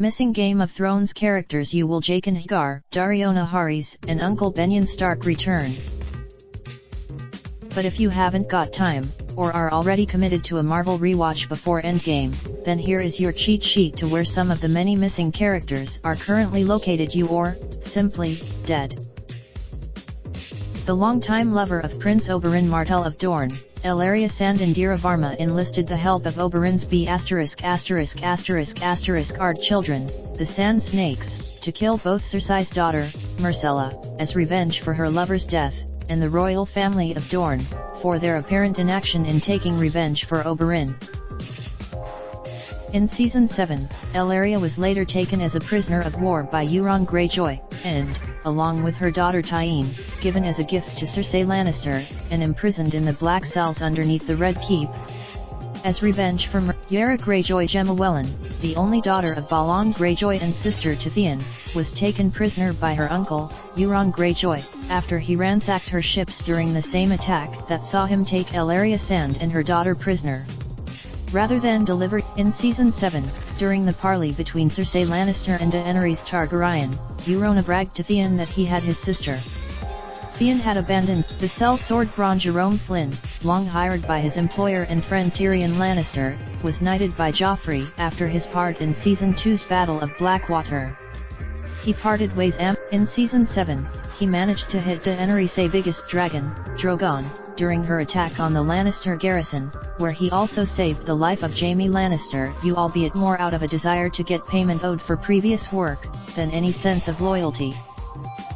Missing Game of Thrones characters: Jaqen Hghar, Daario Naharis, and Uncle Benjen Stark return. But if you haven't got time, or are already committed to a Marvel rewatch before Endgame, then here is your cheat sheet to where some of the many missing characters are currently located, or simply dead. The longtime lover of Prince Oberyn Martell of Dorne, Ellaria Sand Indira Varma, enlisted the help of Oberyn's B******************************************************************** the Sand Snakes, to kill both Cersei's daughter, Myrcella, as revenge for her lover's death, and the royal family of Dorne, for their apparent inaction in taking revenge for Oberyn. In Season 7, Ellaria was later taken as a prisoner of war by Euron Greyjoy, and, along with her daughter Tyene, given as a gift to Cersei Lannister, and imprisoned in the Black Cells underneath the Red Keep. As revenge for Yara Greyjoy, Gemma Whelan, the only daughter of Balon Greyjoy and sister to Theon, was taken prisoner by her uncle, Euron Greyjoy, after he ransacked her ships during the same attack that saw him take Ellaria Sand and her daughter prisoner. Rather than deliver, in Season 7, during the parley between Cersei Lannister and Daenerys Targaryen, Euron bragged to Theon that he had his sister. Theon had abandoned the sellsword. Bronn Jerome Flynn, long hired by his employer and friend Tyrion Lannister, was knighted by Joffrey after his part in Season 2's Battle of Blackwater. He parted ways. In Season 7, he managed to hit Daenerys' biggest dragon, Drogon, during her attack on the Lannister garrison, where he also saved the life of Jaime Lannister, albeit more out of a desire to get payment owed for previous work, than any sense of loyalty.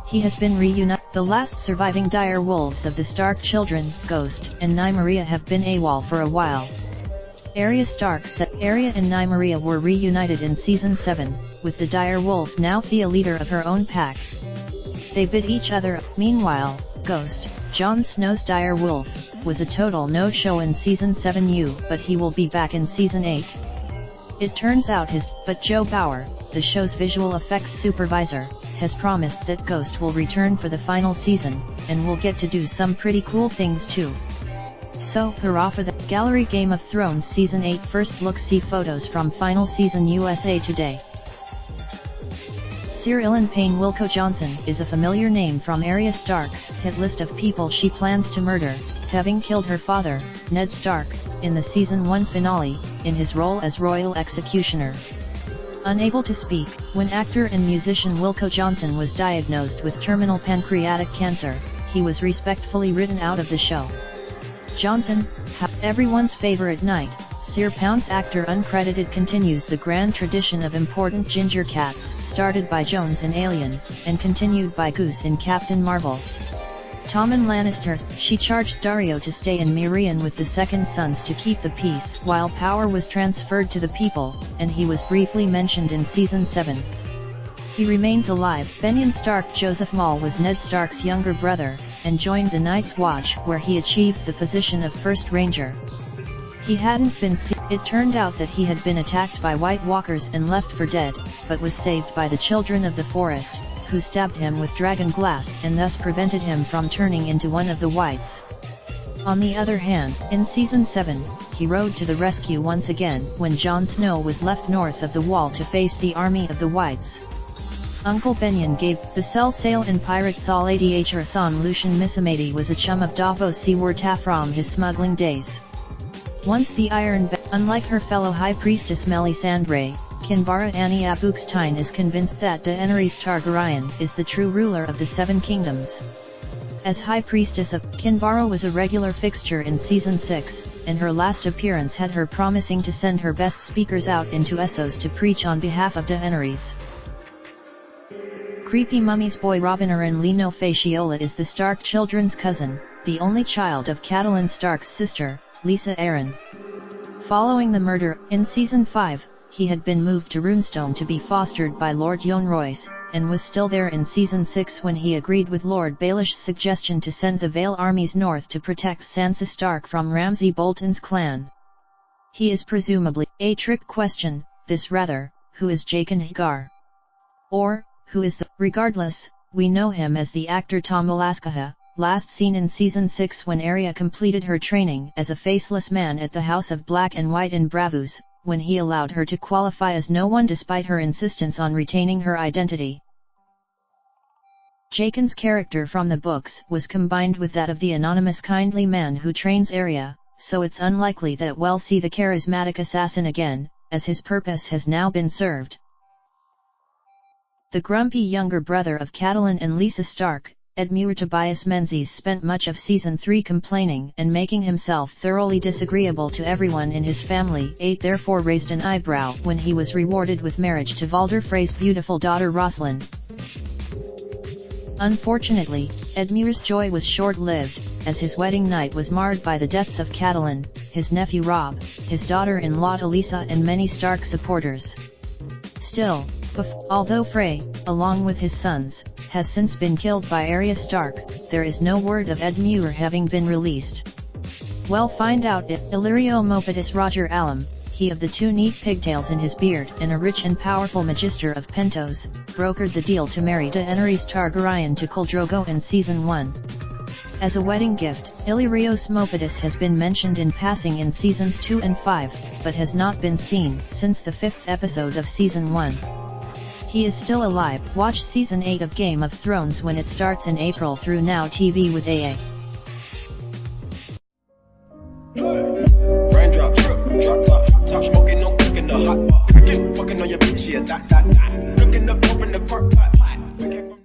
He has been reunited. The last surviving dire wolves of the Stark children, Ghost and Nymeria, have been AWOL for a while. Arya and Nymeria were reunited in Season 7, with the dire wolf now the leader of her own pack. They bid each other. Meanwhile, Ghost, Jon Snow's dire wolf, was a total no-show in Season 7, but he will be back in Season 8. It turns out but Joe Bauer, the show's visual effects supervisor, has promised that Ghost will return for the final season, and will get to do some pretty cool things too. So, hurrah for the Gallery. Game of Thrones Season 8 First Look. See photos from Final Season USA Today. Sir Ilan Payne Wilco Johnson is a familiar name from Arya Stark's hit list of people she plans to murder, having killed her father, Ned Stark, in the Season 1 finale, in his role as Royal Executioner. Unable to speak, when actor and musician Wilco Johnson was diagnosed with terminal pancreatic cancer, he was respectfully written out of the show. Johnson, everyone's favorite knight, Sir Pounce actor uncredited, continues the grand tradition of important ginger cats started by Jones in Alien, and continued by Goose in Captain Marvel. Tommen Lannister, she charged Daario to stay in Mirian with the Second Sons to keep the peace while power was transferred to the people, and he was briefly mentioned in Season 7. He remains alive. Benjen Stark Joseph Maul was Ned Stark's younger brother, and joined the Night's Watch where he achieved the position of First Ranger. He hadn't been seen. It turned out that he had been attacked by White Walkers and left for dead, but was saved by the Children of the Forest, who stabbed him with dragon glass and thus prevented him from turning into one of the Whites. On the other hand, in Season 7, he rode to the rescue once again when Jon Snow was left north of the Wall to face the army of the Whites. Uncle Benjen gave the Cell Sail and Pirate Saul Adhr Son Lucian Missamadi was a chum of Davos Seaworta from his smuggling days. Once the unlike her fellow High Priestess Melisandre, Kinvara Annie Abukstein is convinced that Daenerys Targaryen is the true ruler of the Seven Kingdoms. As High Priestess of Kinvara was a regular fixture in Season 6, and her last appearance had her promising to send her best speakers out into Essos to preach on behalf of Daenerys. Creepy Mummy's boy Robin Arryn Lino Faciola is the Stark children's cousin, the only child of Catelyn Stark's sister, Lisa Arryn. Following the murder, in Season 5, he had been moved to Runestone to be fostered by Lord Yohn Royce, and was still there in Season 6 when he agreed with Lord Baelish's suggestion to send the Vale armies north to protect Sansa Stark from Ramsay Bolton's clan. He is presumably a trick question, this rather, who is Jaqen Hghar? Or, who is the... Regardless, we know him as the actor Tom Olaskaha, last seen in Season 6 when Arya completed her training as a faceless man at the House of Black and White in Braavos, when he allowed her to qualify as no one despite her insistence on retaining her identity. Jaqen's character from the books was combined with that of the anonymous kindly man who trains Arya, so it's unlikely that we'll see the charismatic assassin again, as his purpose has now been served. The grumpy younger brother of Catelyn and Lisa Stark, Edmure Tobias Menzies, spent much of Season 3 complaining and making himself thoroughly disagreeable to everyone in his family. 8 Therefore raised an eyebrow when he was rewarded with marriage to Valder Frey's beautiful daughter Rosalind. Unfortunately, Edmure's joy was short-lived, as his wedding night was marred by the deaths of Catelyn, his nephew Robb, his daughter-in-law Talisa and many Stark supporters. Still, although Frey, along with his sons, has since been killed by Arya Stark, there is no word of Edmure having been released. We'll find out if Illyrio Mopedus Roger Allam, he of the 2 neat pigtails in his beard and a rich and powerful magister of Pentos, brokered the deal to marry Daenerys Targaryen to Khal Drogo in Season 1. As a wedding gift, Illyrios Mopedus has been mentioned in passing in Seasons 2 and 5, but has not been seen since the 5th episode of Season 1. He is still alive. Watch Season 8 of Game of Thrones when it starts in April through Now TV with AA. Raindrop, drop top smoking, no cooking the hot pot. Fucking on your bitch, yeah, that. Looking up, open the park pot.